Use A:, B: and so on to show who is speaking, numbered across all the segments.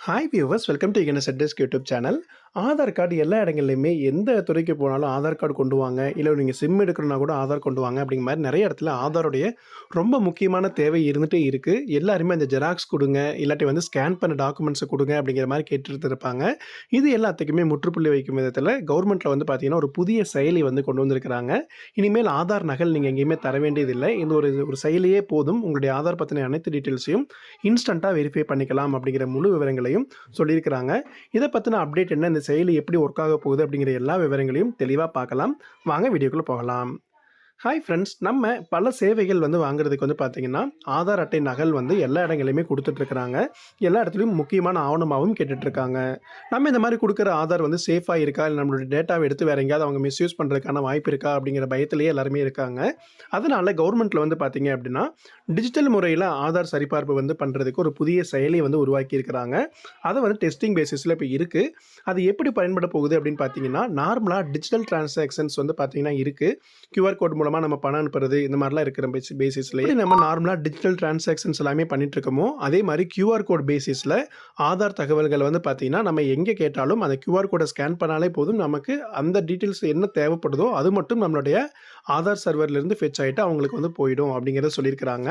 A: Hi viewers, welcome to என்எஸ்எட் desk YouTube channel. Aadhaar card எல்லா இடங்கள்லையுமே எந்த துறைக்கு போனாலும் ஆதார் கார்டு கொண்டு வாங்க, இல்லை நீங்கள் சிம் எடுக்கணும்னா கூட ஆதார் கொண்டு வாங்க அப்படிங்கிற மாதிரி நிறைய இடத்துல ஆதாருடைய ரொம்ப முக்கியமான தேவை இருந்துகிட்டே இருக்குது. எல்லாருமே அந்த ஜெராக்ஸ் கொடுங்க, இல்லாட்டி வந்து ஸ்கேன் பண்ண டாக்குமெண்ட்ஸை கொடுங்க அப்படிங்கிற மாதிரி கேட்டுட்டு இருப்பாங்க. இது எல்லாத்துக்குமே முற்றுப்புள்ளி வைக்கும் விதத்தில் கவர்மெண்ட்டில் வந்து பார்த்தீங்கன்னா ஒரு புதிய செயலி வந்து கொண்டு வந்திருக்கிறாங்க. இனிமேல் ஆதார் நகல் நீங்கள் எங்கேயுமே தர வேண்டியதில்லை. இந்த ஒரு ஒரு செயலியே போதும், உங்களுடைய ஆதார் பற்றின அனைத்து டீட்டெயில்ஸையும் இன்ஸ்டண்ட்டாக வெரிஃபை பண்ணிக்கலாம் அப்படிங்கிற முழு விவரங்களையும் சொல்லியிருக்கிறாங்க. இதை பற்றின அப்டேட் என்ன, இந்த செயலி எப்படி ஒர்க் ஆக போகுது அப்படிங்கிற எல்லா விவரங்களையும் தெளிவாக பார்க்கலாம். வாங்க வீடியோக்குள்ளே போகலாம். ஹாய் ஃப்ரெண்ட்ஸ், நம்ம பல சேவைகள் வந்து வாங்குறதுக்கு வந்து பார்த்தீங்கன்னா ஆதார் அட்டை நகல் வந்து எல்லா இடங்களையுமே கொடுத்துட்ருக்குறாங்க. எல்லா இடத்துலையும் முக்கியமான ஆவணமாகவும் கேட்டுட்ருக்காங்க. நம்ம இந்த மாதிரி கொடுக்குற ஆதார் வந்து சேஃபாக இருக்கா, இல்லை நம்மளுடைய டேட்டாவை எடுத்து வேறு எங்கேயாவது அவங்க மிஸ்யூஸ் பண்ணுறதுக்கான வாய்ப்பு இருக்கா அப்படிங்கிற பயத்திலேயே எல்லாருமே இருக்காங்க. அதனால் கவர்மெண்ட்டில் வந்து பார்த்தீங்க அப்படின்னா டிஜிட்டல் முறையில் ஆதார் சரிபார்ப்பு வந்து பண்ணுறதுக்கு ஒரு புதிய செயலி வந்து உருவாக்கியிருக்கிறாங்க. அதை வந்து டெஸ்டிங் பேசிஸில் இப்போ இருக்குது. அது எப்படி பயன்பட போகுது அப்படின்னு பார்த்தீங்கன்னா, நார்மலாக டிஜிட்டல் டிரான்சாக்ஷன்ஸ் வந்து பார்த்தீங்கன்னா இருக்குது. கியூஆர் கோட் மூலமாக நம்ம பணம் அனுப்புறது இந்த மாதிரிலாம் இருக்கிற பேசிஸ்லேயே நம்ம நார்மலாக டிஜிட்டல் டிரான்சாக்ஷன்ஸ் எல்லாமே பண்ணிட்டு இருக்கோமோ, அதே மாதிரி கியூஆர் கோட் பேசிஸில் ஆதார் தகவல்கள் வந்து பார்த்தீங்கன்னா நம்ம எங்கே கேட்டாலும் அந்த கியூஆர் கோடை ஸ்கேன் பண்ணாலே போதும், நமக்கு அந்த டீட்டெயில்ஸ் என்ன தேவைப்படுதோ அது மட்டும் நம்மளுடைய ஆதார் சர்வர்லேருந்து ஃபெச் ஆகிட்டு அவங்களுக்கு வந்து போயிடும் அப்படிங்கிறத சொல்லியிருக்கிறாங்க.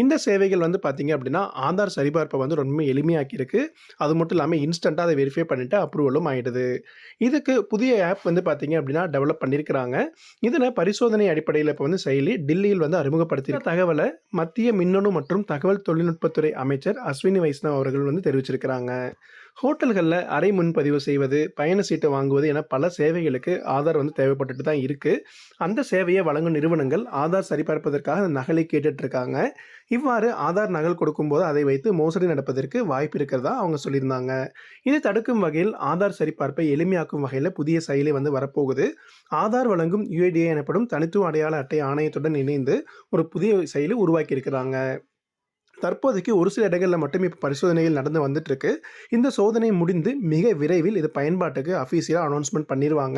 A: இந்த சேவைகள் வந்து பார்த்தீங்க அப்படின்னா ஆதார் சரிபார்ப்பை வந்து ரொம்ப எளிமையாக்கியிருக்கு. அது மட்டும் இல்லாமல் இன்ஸ்டண்ட்டாக அதை வெரிஃபை பண்ணிவிட்டு அப்ரூவலும் ஆகிடுது. இதுக்கு புதிய ஆப் வந்து பார்த்தீங்க அப்படின்னா டெவலப் பண்ணியிருக்கிறாங்க. இதில் பரிசோதனை அடிப்படையில் இப்போ வந்து செயலி டில்லியில் வந்து அறிமுகப்படுத்திய தகவலை மத்திய மின்னணு மற்றும் தகவல் தொழில்நுட்பத்துறை அமைச்சர் அஸ்வினி வைஷ்ணவ் அவர்கள் வந்து தெரிவிச்சிருக்கிறாங்க. ஹோட்டல்களில் அறை முன்பதிவு செய்வது, பயண சீட்டை வாங்குவது என பல சேவைகளுக்கு ஆதார் வந்து தேவைப்பட்டுட்டு தான் இருக்குது. அந்த சேவையை வழங்கும் நிறுவனங்கள் ஆதார் சரிபார்ப்பதற்காக அந்த நகலை கேட்டுட்ருக்காங்க. இவ்வாறு ஆதார் நகல் கொடுக்கும்போது அதை வைத்து மோசடி நடப்பதற்கு வாய்ப்பு இருக்கிறதா அவங்க சொல்லியிருந்தாங்க. இதை தடுக்கும் வகையில் ஆதார் சரிபார்ப்பை எளிமையாக்கும் வகையில் புதிய செயலி வந்து வரப்போகுது. ஆதார் வழங்கும் யுஐடிஏ எனப்படும் தனித்துவ அடையாள அட்டை ஆணையத்துடன் இணைந்து ஒரு புதிய செயலி உருவாக்கியிருக்கிறாங்க. தற்போதைக்கு ஒரு சில இடங்களில் மட்டும் இப்போ பரிசோதனைகள் நடந்து வந்துட்டுருக்கு. இந்த சோதனை முடிந்து மிக விரைவில் இது பயன்பாட்டுக்கு அஃபீஷியலாக அனௌன்ஸ்மெண்ட் பண்ணிடுவாங்க.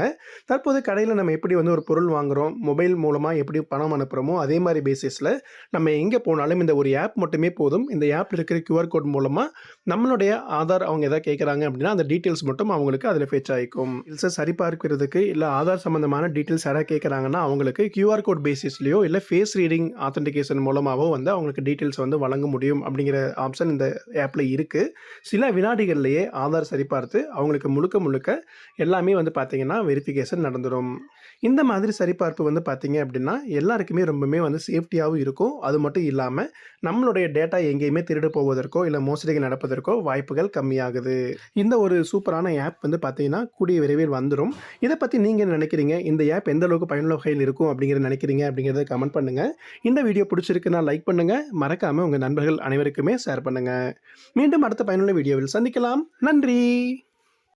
A: தற்போது கடையில் நம்ம எப்படி வந்து ஒரு பொருள் வாங்குகிறோம், மொபைல் மூலமாக எப்படி பணம் அனுப்புகிறோமோ அதே மாதிரி பேசிஸில் நம்ம எங்கே போனாலும் இந்த ஒரு ஆப் மட்டுமே போதும். இந்த ஆப்பில் இருக்கிற கியூஆர் கோட் மூலமாக நம்மளுடைய ஆதார் அவங்க எதாவது கேட்குறாங்க அப்படின்னா அந்த டீட்டெயில்ஸ் மட்டும் அவங்களுக்கு அதில் ஃபெச் ஆகிக்கும். இல்லை சரிபார்க்கிறதுக்கு இல்லை ஆதார் சம்மந்தமான டீட்டெயில்ஸ் யாராவது கேட்குறாங்கன்னா அவங்களுக்கு கியூஆர் கோட் பேசிஸ்லையோ இல்லை ஃபேஸ் ரீடிங் ஆத்தென்டிகேஷன் மூலமாகவோ வந்து அவங்களுக்கு டீட்டெயில்ஸ் வந்து வழங்க முடியும் அப்படிங்கிற ஆப்ஷன் இந்த ஆப்பில் இருக்குது. சில வினாடிகள்லேயே ஆதார் சரிபார்த்து அவங்களுக்கு முழுக்க முழுக்க எல்லாமே வந்து பார்த்தீங்கன்னா வெரிஃபிகேஷன் நடந்துடும். இந்த மாதிரி சரிபார்ப்பு வந்து பார்த்தீங்க அப்படின்னா எல்லாருக்குமே ரொம்பவுமே வந்து சேஃப்டியாகவும் இருக்கும். அது மட்டும் இல்லாமல் நம்மளுடைய டேட்டா எங்கேயுமே திருடு போவதற்கோ இல்லை மோசடிகள் நடப்பதற்கோ வாய்ப்புகள் கம்மியாகுது. இந்த ஒரு சூப்பரான ஆப் வந்து பார்த்தீங்கன்னா கூடிய விரைவில் வந்துடும். இதை பற்றி நீங்கள் நினைக்கிறீங்க, இந்த ஆப் எந்த அளவுக்கு பயனுள்ள வகையில் இருக்கும் அப்படிங்கிறத நினைக்கிறீங்க அப்படிங்கிறத கமெண்ட் பண்ணுங்கள். இந்த வீடியோ பிடிச்சிருக்குன்னா லைக் பண்ணுங்கள், மறக்காமல் உங்கள் நண்பர்கள் அனைவருக்குமே ஷேர் பண்ணுங்கள். மீண்டும் அடுத்த பயனுள்ள வீடியோவில் சந்திக்கலாம். நன்றி.